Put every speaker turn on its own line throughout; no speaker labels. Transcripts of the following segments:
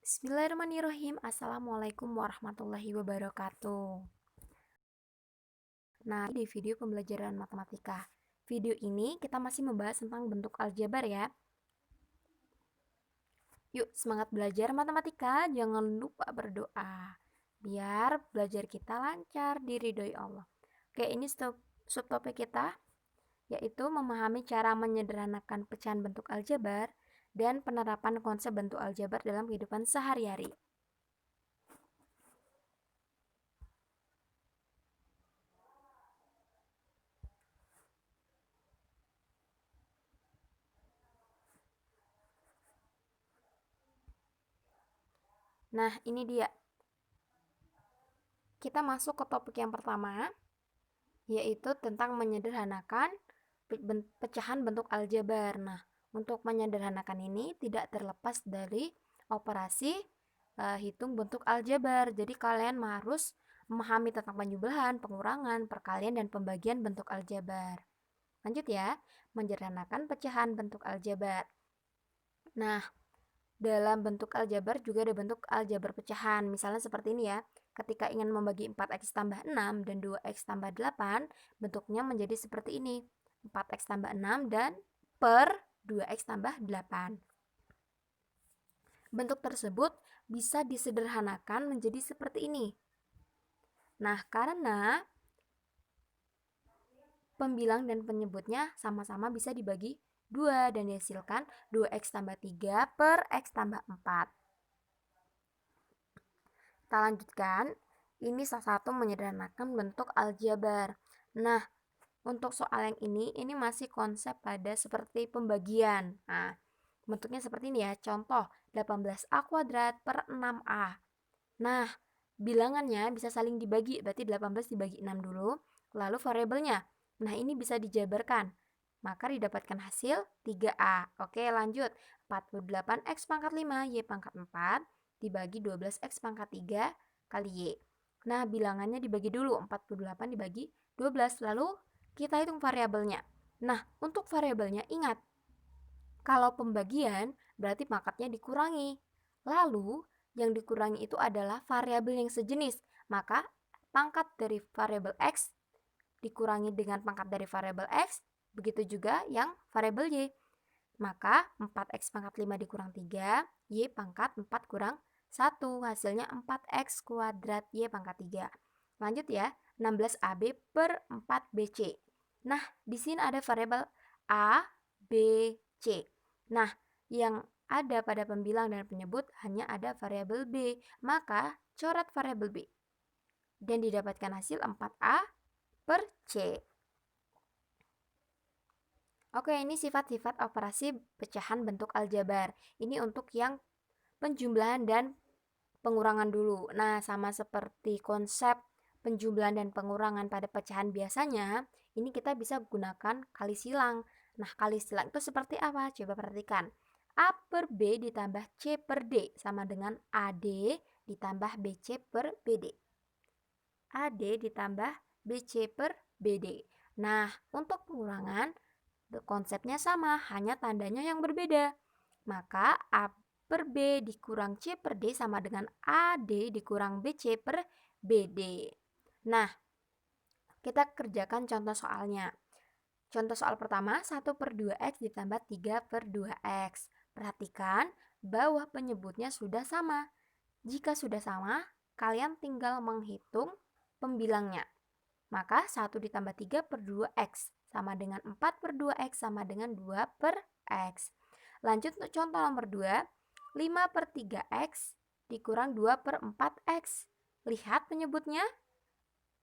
Bismillahirrahmanirrahim. Assalamualaikum warahmatullahi wabarakatuh. Nah, di video pembelajaran matematika. Video ini kita masih membahas tentang bentuk aljabar ya. Yuk, semangat belajar matematika. Jangan lupa berdoa. Biar belajar kita lancar diridhoi Allah. Oke, ini subtopik kita, yaitu memahami cara menyederhanakan pecahan bentuk aljabar dan penerapan konsep bentuk aljabar dalam kehidupan sehari-hari. Nah, ini dia. Kita masuk ke topik yang pertama, yaitu tentang menyederhanakan pecahan bentuk aljabar. Nah, untuk menyederhanakan ini tidak terlepas dari operasi hitung bentuk aljabar. Jadi kalian harus memahami tentang penjumlahan, pengurangan, perkalian, dan pembagian bentuk aljabar. Lanjut ya, menyederhanakan pecahan bentuk aljabar. Nah, dalam bentuk aljabar juga ada bentuk aljabar pecahan. Misalnya seperti ini ya. Ketika ingin membagi 4x tambah 6 dan 2x tambah 8, bentuknya menjadi seperti ini. 4x tambah 6 dan per 2x tambah 8. Bentuk tersebut bisa disederhanakan menjadi seperti ini. Nah, karena pembilang dan penyebutnya sama-sama bisa dibagi 2 dan dihasilkan 2x tambah 3 per x tambah 4. Kita lanjutkan, ini salah satu menyederhanakan bentuk aljabar. Nah, untuk soal yang ini masih konsep pada seperti pembagian. Nah, bentuknya seperti ini ya, contoh 18a kuadrat per 6a. Nah, bilangannya bisa saling dibagi, berarti 18 dibagi 6 dulu, lalu variabelnya. Nah, ini bisa dijabarkan, maka didapatkan hasil 3a. Oke, lanjut. 48x pangkat 5, y pangkat 4, dibagi 12x pangkat 3 kali y. Nah, bilangannya dibagi dulu, 48 dibagi 12, lalu kita hitung variabelnya. Nah, untuk variabelnya ingat, kalau pembagian berarti pangkatnya dikurangi. Lalu, yang dikurangi itu adalah variabel yang sejenis, maka pangkat dari variabel x dikurangi dengan pangkat dari variabel x, begitu juga yang variabel y. Maka 4x pangkat 5 dikurang 3, y pangkat 4 kurang 1, hasilnya 4x kuadrat y pangkat 3. Lanjut ya, 16ab per 4bc. Nah, di sini ada variabel a, b, c. Nah, yang ada pada pembilang dan penyebut hanya ada variabel b, maka coret variabel b. Dan didapatkan hasil 4a per c. Oke, ini sifat-sifat operasi pecahan bentuk aljabar. Ini untuk yang penjumlahan dan pengurangan dulu. Nah, sama seperti konsep penjumlahan dan pengurangan pada pecahan biasanya, ini kita bisa gunakan kali silang. Nah, kali silang itu seperti apa? Coba perhatikan. A per B ditambah C per D sama dengan AD ditambah BC per BD. AD ditambah BC per BD. Nah, untuk pengurangan, konsepnya sama, hanya tandanya yang berbeda. Maka A per B dikurang C per D sama dengan AD dikurang BC per BD. Nah, kita kerjakan contoh soalnya. Contoh soal pertama, 1 per 2x ditambah 3 per 2x. Perhatikan, bawah penyebutnya sudah sama. Jika sudah sama, kalian tinggal menghitung pembilangnya. Maka 1 ditambah 3 per 2x sama dengan 4 per 2x sama dengan 2 per x. Lanjut untuk contoh nomor 2, 5 per 3x dikurang 2 per 4x. Lihat penyebutnya?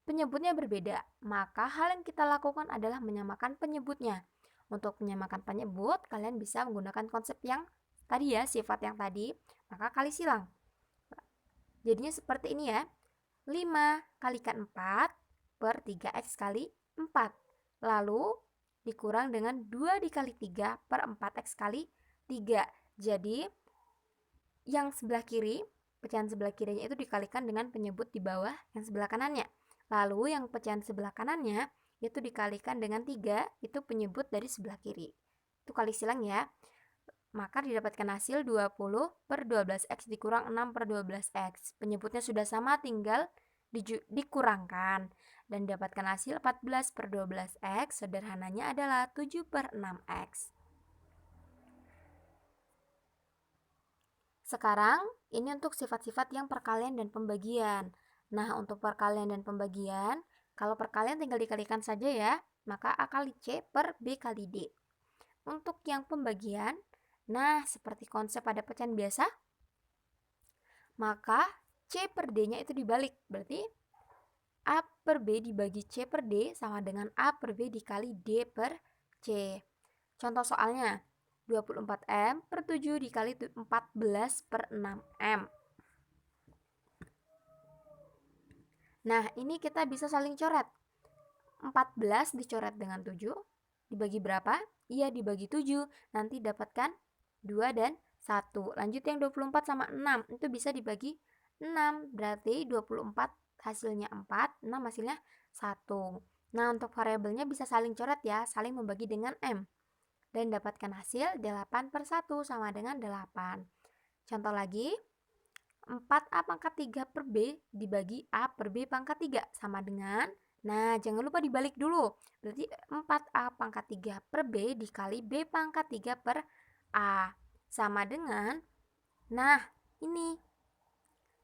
Penyebutnya berbeda, maka hal yang kita lakukan adalah menyamakan penyebutnya. Untuk menyamakan penyebut, kalian bisa menggunakan konsep yang tadi ya, sifat yang tadi, maka kali silang. Jadinya seperti ini ya, 5 kalikan 4 per 3x kali 4. Lalu dikurang dengan 2 dikali 3 per 4x kali 3. Jadi yang sebelah kiri, pecahan sebelah kirinya itu dikalikan dengan penyebut di bawah yang sebelah kanannya. Lalu yang pecahan sebelah kanannya itu dikalikan dengan 3, itu penyebut dari sebelah kiri. Itu kali silang ya. maka didapatkan hasil 20 per 12x dikurang 6 per 12x. Penyebutnya sudah sama, tinggal dikurangkan. Dan didapatkan hasil 14 per 12x, sederhananya adalah 7 per 6x. Sekarang, ini untuk sifat-sifat yang perkalian dan pembagian. Nah, untuk perkalian dan pembagian, kalau perkalian tinggal dikalikan saja ya, maka A kali C per B kali D. Untuk yang pembagian, nah seperti konsep pada pecahan biasa, maka C per D-nya itu dibalik. Berarti A per B dibagi C per D sama dengan A per B dikali D per C. Contoh soalnya, 24M per 7 dikali 14 per 6M. Nah, ini kita bisa saling coret. 14 dicoret dengan 7, dibagi berapa? Iya, dibagi 7. Nanti dapatkan 2 dan 1. Lanjut yang 24 sama 6, itu bisa dibagi 6. Berarti 24 hasilnya 4, 6 hasilnya 1. Nah, untuk variabelnya bisa saling coret ya, saling membagi dengan M. Dan dapatkan hasil 8 per 1 sama dengan 8. Contoh lagi, 4A pangkat 3 per B dibagi A per B pangkat 3 sama dengan, nah jangan lupa dibalik dulu. Berarti 4A pangkat 3 per B dikali B pangkat 3 per A sama dengan, nah ini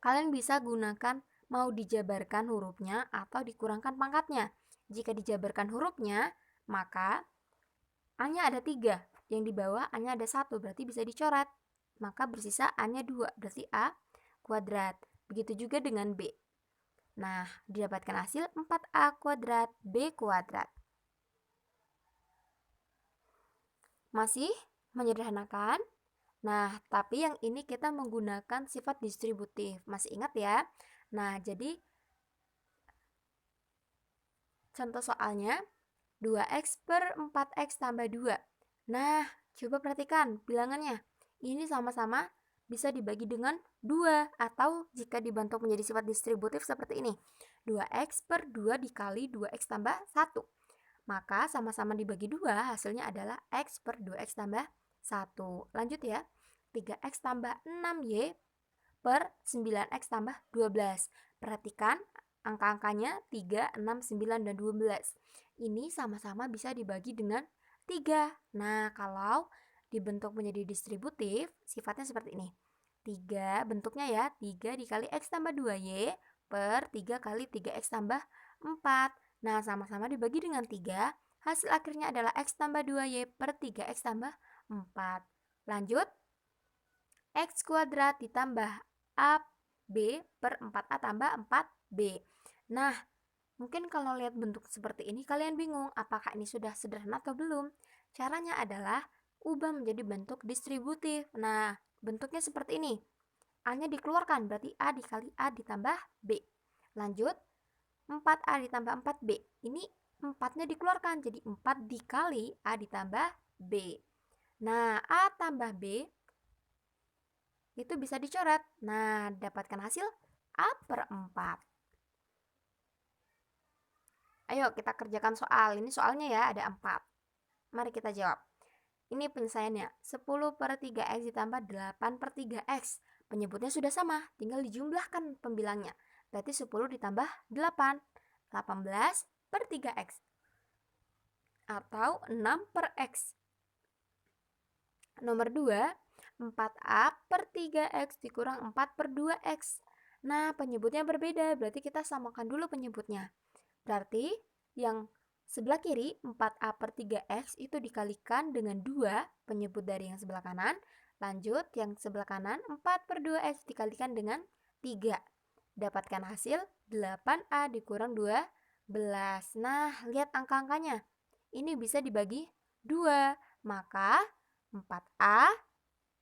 kalian bisa gunakan mau dijabarkan hurufnya atau dikurangkan pangkatnya. Jika dijabarkan hurufnya, maka A-nya ada 3, yang di bawah A-nya ada 1, berarti bisa dicoret. Maka bersisa A-nya 2, berarti A kuadrat. Begitu juga dengan B. Nah, didapatkan hasil 4A kuadrat B kuadrat. Masih menyederhanakan? Nah, tapi yang ini kita menggunakan sifat distributif. Masih ingat ya? Nah, jadi contoh soalnya 2x per 4x tambah 2. Nah, coba perhatikan bilangannya. Ini sama-sama bisa dibagi dengan 2, atau jika dibentuk menjadi sifat distributif seperti ini. 2x per 2 dikali 2x tambah 1. Maka sama-sama dibagi 2, hasilnya adalah x per 2x tambah 1. Lanjut ya. 3x tambah 6y per 9x tambah 12. Perhatikan angka-angkanya 3, 6, 9, dan 12. Ini sama-sama bisa dibagi dengan 3. Nah, kalau dibentuk menjadi distributif, sifatnya seperti ini. 3 bentuknya ya, 3 dikali x tambah 2y per 3 kali 3x tambah 4. Nah, sama-sama dibagi dengan 3, hasil akhirnya adalah x tambah 2y per 3x tambah 4. Lanjut, x kuadrat ditambah AB per 4A tambah 4B. Nah, mungkin kalau lihat bentuk seperti ini kalian bingung apakah ini sudah sederhana atau belum. Caranya adalah ubah menjadi bentuk distributif. Nah, bentuknya seperti ini. A-nya dikeluarkan, berarti A dikali A ditambah B. Lanjut, 4A ditambah 4B. Ini 4-nya dikeluarkan, jadi 4 dikali A ditambah B. Nah, A tambah B itu bisa dicoret. Nah, dapatkan hasil A per 4. Ayo kita kerjakan soal. Ini soalnya ya ada 4. Mari kita jawab. Ini penyelesaiannya. 10 per 3x ditambah 8 per 3x. Penyebutnya sudah sama, tinggal dijumlahkan pembilangnya. Berarti 10 ditambah 8. 18 per 3x. Atau 6 per x. Nomor 2, 4a per 3x dikurang 4 per 2x. Nah, penyebutnya berbeda, berarti kita samakan dulu penyebutnya. Berarti yang sebelah kiri 4a per 3x itu dikalikan dengan 2, penyebut dari yang sebelah kanan. Lanjut, yang sebelah kanan 4 per 2x dikalikan dengan 3. Dapatkan hasil 8a dikurang 12. Nah, lihat angka-angkanya. Ini bisa dibagi 2, maka 4a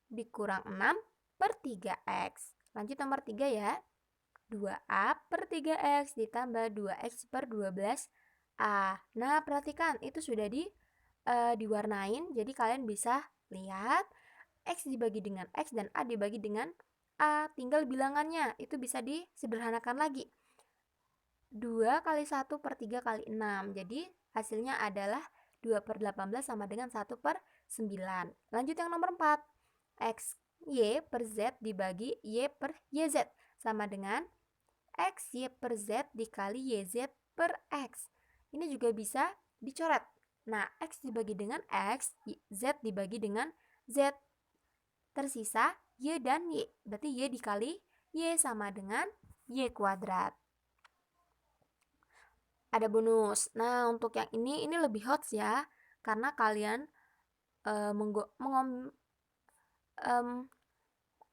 dikurang 6 per 3x. Lanjut nomor 3 ya. 2a per 3x ditambah 2x per 12a. Nah, perhatikan itu sudah diwarnain, jadi kalian bisa lihat x dibagi dengan x dan a dibagi dengan a. Tinggal bilangannya, itu bisa disederhanakan lagi. 2 kali 1 per 3 kali 6. Jadi hasilnya adalah 2 per 18 sama dengan 1 per 9. Lanjut yang nomor 4. X Y per Z dibagi Y per YZ sama dengan X Y per Z dikali YZ per X. Ini juga bisa dicoret. Nah, X dibagi dengan X, Z dibagi dengan Z. Tersisa Y dan Y. Berarti Y dikali Y sama dengan Y kuadrat. Ada bonus. Nah, untuk yang ini lebih hot ya. Karena kalian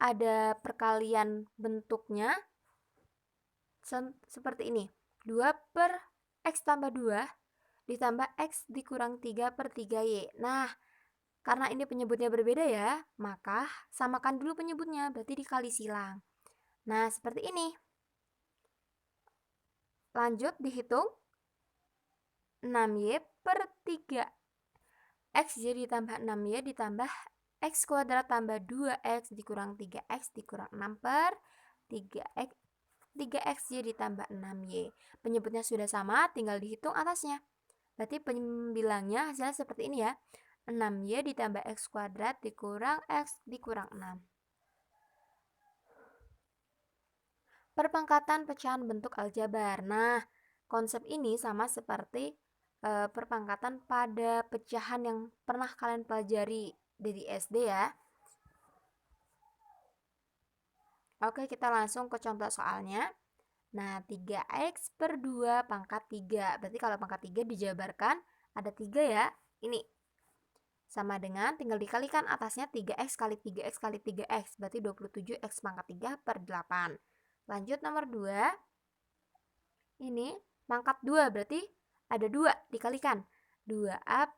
ada perkalian bentuknya seperti ini. 2 per X tambah 2 ditambah X dikurang 3 per 3Y. Nah, karena ini penyebutnya berbeda ya, maka samakan dulu penyebutnya, berarti dikali silang. Nah, seperti ini. Lanjut dihitung. 6Y per 3 XY ditambah 6Y ditambah X kuadrat tambah 2X dikurang 3X dikurang 6 per 3X 3XY ditambah 6Y. Penyebutnya sudah sama, tinggal dihitung atasnya. Berarti pembilangnya hasilnya seperti ini ya. 6Y ditambah X kuadrat dikurang X dikurang 6. Perpangkatan pecahan bentuk aljabar. Nah, konsep ini sama seperti perpangkatan pada pecahan yang pernah kalian pelajari dari SD ya. Oke, kita langsung ke contoh soalnya. Nah, 3X per 2 pangkat 3. Berarti kalau pangkat 3 dijabarkan ada 3 ya. Ini sama dengan tinggal dikalikan atasnya 3X kali 3X kali 3X. Berarti 27X pangkat 3 per 8. Lanjut nomor 2. Ini pangkat 2 berarti ada 2 dikalikan. 2A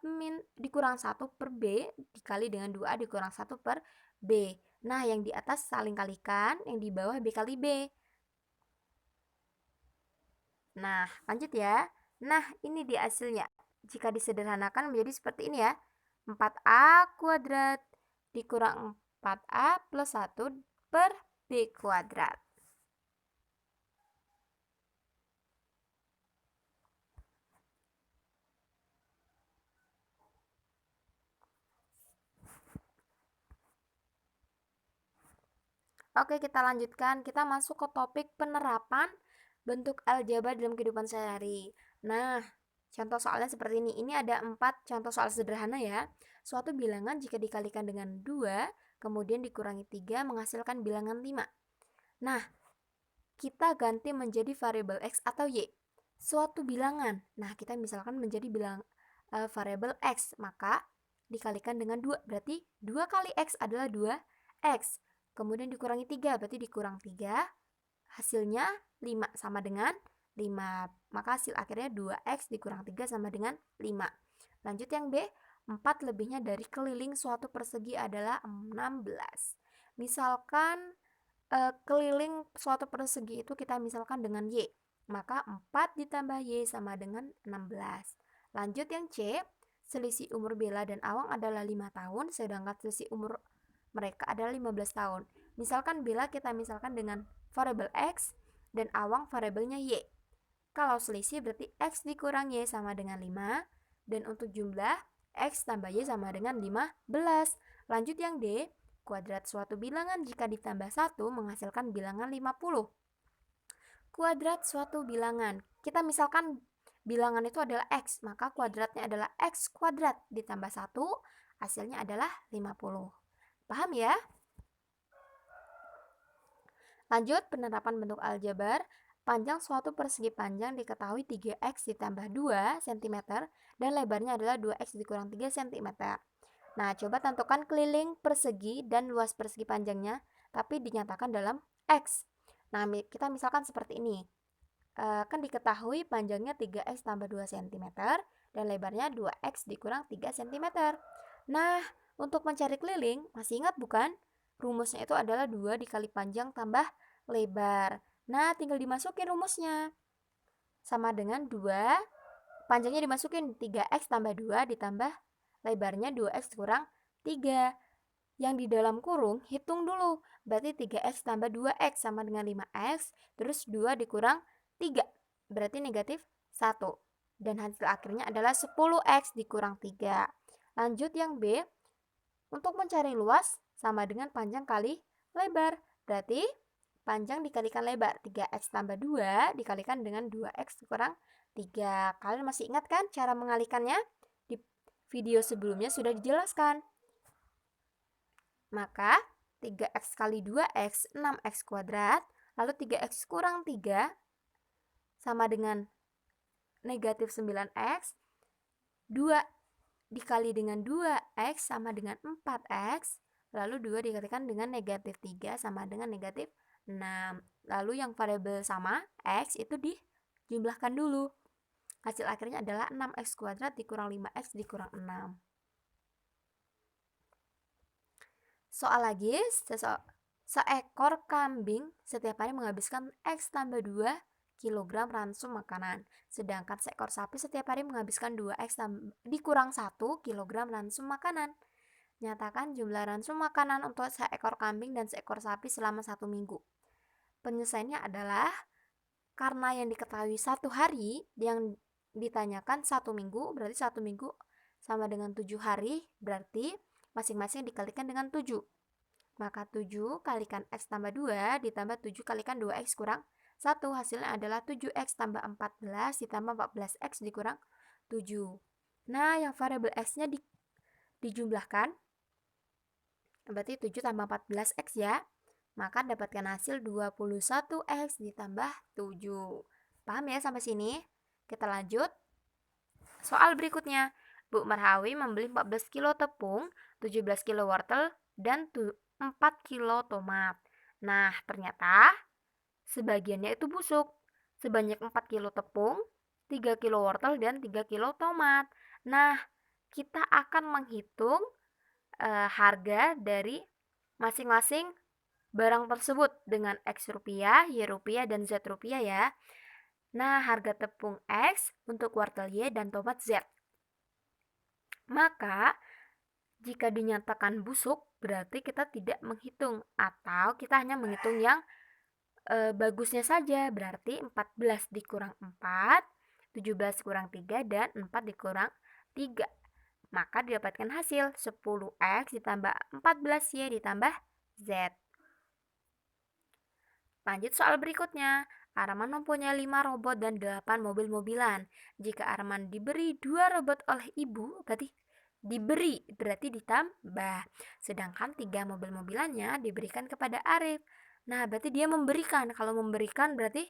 dikurang 1 per B dikali dengan 2A dikurang 1 per B. Nah, yang di atas saling kalikan, yang di bawah B kali B. Nah, lanjut ya. Nah, ini dia hasilnya. Jika disederhanakan menjadi seperti ini ya. 4A kuadrat dikurang 4A plus 1 per B kuadrat. Oke, kita lanjutkan. Kita masuk ke topik penerapan bentuk aljabar dalam kehidupan sehari-hari. Nah, contoh soalnya seperti ini. Ini ada 4 contoh soal sederhana ya. Suatu bilangan jika dikalikan dengan 2, kemudian dikurangi 3 menghasilkan bilangan 5. Nah, kita ganti menjadi variabel X atau Y. Suatu bilangan. Nah, kita misalkan menjadi variabel X, maka dikalikan dengan 2. Berarti 2 kali X adalah 2X. Kemudian dikurangi 3, berarti dikurang 3. Hasilnya 5 sama dengan 5. Maka hasil akhirnya 2X dikurang 3 sama dengan 5. Lanjut yang B. 4 lebihnya dari keliling suatu persegi adalah 16. Misalkan keliling suatu persegi itu kita misalkan dengan Y. Maka 4 ditambah Y sama dengan 16. Lanjut yang C. Selisih umur Bella dan Awang adalah 5 tahun, sedangkan selisih umur mereka adalah 15 tahun. Misalkan Bella kita misalkan dengan variabel X dan Awang variabelnya Y. Kalau selisih berarti X dikurang Y sama dengan 5. Dan untuk jumlah X tambah Y sama dengan 15. Lanjut yang D. Kuadrat suatu bilangan jika ditambah 1 menghasilkan bilangan 50. Kuadrat suatu bilangan. Kita misalkan bilangan itu adalah X, maka kuadratnya adalah X kuadrat ditambah 1, hasilnya adalah 50. Paham ya? Lanjut, penerapan bentuk aljabar. Panjang suatu persegi panjang diketahui 3X ditambah 2 cm dan lebarnya adalah 2X dikurang 3 cm. Nah, coba tentukan keliling persegi dan luas persegi panjangnya, tapi dinyatakan dalam X. Nah, kita misalkan seperti ini. Kan diketahui panjangnya 3X tambah 2 cm dan lebarnya 2X dikurang 3 cm. Nah, untuk mencari keliling, masih ingat bukan? Rumusnya itu adalah 2 dikali panjang tambah lebar. Nah, tinggal dimasukin rumusnya. Sama dengan 2, panjangnya dimasukin 3X tambah 2 ditambah lebarnya 2X kurang 3. Yang di dalam kurung, hitung dulu. Berarti 3X tambah 2X sama dengan 5X. Terus 2 dikurang 3. Berarti negatif 1. Dan hasil akhirnya adalah 10X dikurang 3. Lanjut yang B. Untuk mencari luas, sama dengan panjang kali lebar. Berarti panjang dikalikan lebar. 3x tambah 2 dikalikan dengan 2x kurang 3. Kalian masih ingat kan cara mengalikannya? Di video sebelumnya sudah dijelaskan. Maka 3x kali 2x 6x kuadrat, lalu 3x kurang 3 sama dengan negatif 9x, 2 dikali dengan 2x sama dengan 4x, lalu 2 dikalikan dengan negatif 3 sama dengan negatif 6. Lalu yang variabel sama, x, itu dijumlahkan dulu. Hasil akhirnya adalah 6x kuadrat dikurang 5x dikurang 6. Soal lagi, seekor kambing setiap hari menghabiskan X tambah 2 kg ransum makanan. Sedangkan seekor sapi setiap hari menghabiskan 2X dikurang 1 kg ransum makanan. Nyatakan jumlah ransum makanan untuk seekor kambing dan seekor sapi selama 1 minggu. Penyelesaiannya adalah karena yang diketahui 1 hari, yang ditanyakan 1 minggu, berarti 1 minggu sama dengan 7 hari, berarti masing-masing dikalikan dengan 7. Maka 7 kalikan X tambah 2 ditambah 7 kalikan 2X kurang 1. Hasilnya adalah 7X tambah 14 ditambah 14X dikurang 7. Nah, yang variabel X-nya dijumlahkan, berarti 7 tambah 14X ya. Maka dapatkan hasil 21X ditambah 7. Paham ya sampai sini? Kita lanjut. Soal berikutnya. Bu Marhawi membeli 14 kilo tepung, 17 kilo wortel, dan 4 kilo tomat. Nah, ternyata sebagiannya itu busuk. Sebanyak 4 kilo tepung, 3 kilo wortel, dan 3 kilo tomat. Nah, kita akan menghitung harga dari masing-masing barang tersebut dengan X rupiah, Y rupiah, dan Z rupiah ya. Nah, harga tepung X untuk wortel Y dan tomat Z. Maka, jika dinyatakan busuk, berarti kita tidak menghitung, atau kita hanya menghitung yang bagusnya saja. Berarti 14 dikurang 4, 17 kurang 3, dan 4 dikurang 3. Maka didapatkan hasil 10X ditambah 14Y ditambah Z. Lanjut soal berikutnya. Arman mempunyai 5 robot dan 8 mobil-mobilan. Jika Arman diberi 2 robot oleh ibu, berarti diberi, berarti ditambah. Sedangkan 3 mobil-mobilannya diberikan kepada Arif. Nah, berarti dia memberikan. Kalau memberikan berarti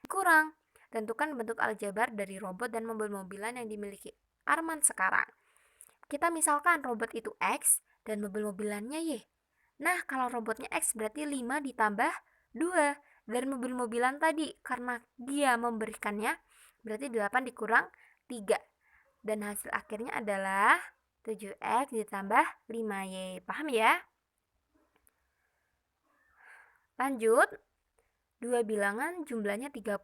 kurang. Tentukan bentuk aljabar dari robot dan mobil-mobilan yang dimiliki Arman sekarang. Kita misalkan robot itu X dan mobil-mobilannya Y. Nah, kalau robotnya X berarti 5 ditambah 2. Dan mobil-mobilan tadi karena dia memberikannya berarti 8 dikurang 3. Dan hasil akhirnya adalah 7X ditambah 5Y. Paham ya? Lanjut. 2 bilangan jumlahnya 30.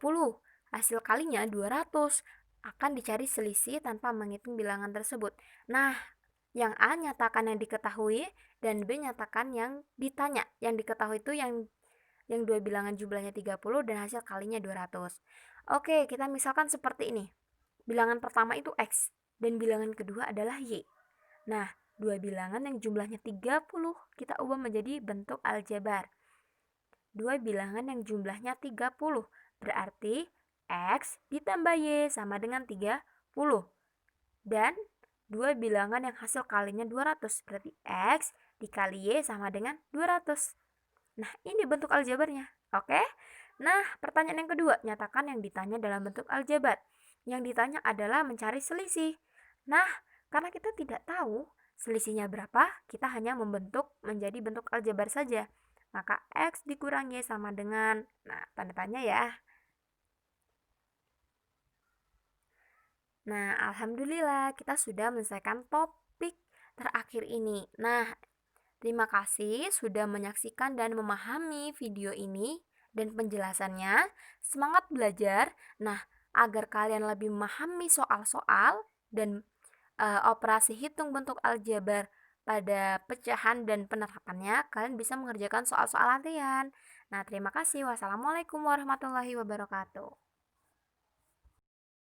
Hasil kalinya 200. Akan dicari selisih tanpa menghitung bilangan tersebut. Nah, yang A nyatakan yang diketahui dan B nyatakan yang ditanya. Yang diketahui itu yang 2 bilangan jumlahnya 30 dan hasil kalinya 200. Oke, kita misalkan seperti ini. Bilangan pertama itu X dan bilangan kedua adalah Y. Nah, 2 bilangan yang jumlahnya 30 kita ubah menjadi bentuk aljabar. 2 bilangan yang jumlahnya 30 berarti X ditambah Y sama dengan 30. Dan 2 bilangan yang hasil kalinya 200 berarti X dikali Y sama dengan 200. Nah, ini bentuk aljabarnya. Oke? Nah, pertanyaan yang kedua, nyatakan yang ditanya dalam bentuk aljabar. Yang ditanya adalah mencari selisih. Nah, karena kita tidak tahu selisihnya berapa, kita hanya membentuk menjadi bentuk aljabar saja. Maka X dikurang Y sama dengan, nah, tanda tanya ya. Nah, alhamdulillah kita sudah menyelesaikan topik terakhir ini. Nah, terima kasih sudah menyaksikan dan memahami video ini dan penjelasannya. Semangat belajar. Nah, agar kalian lebih memahami soal-soal dan operasi hitung bentuk aljabar pada pecahan dan penerapannya, kalian bisa mengerjakan soal-soal latihan. Nah, terima kasih. Wassalamualaikum warahmatullahi wabarakatuh.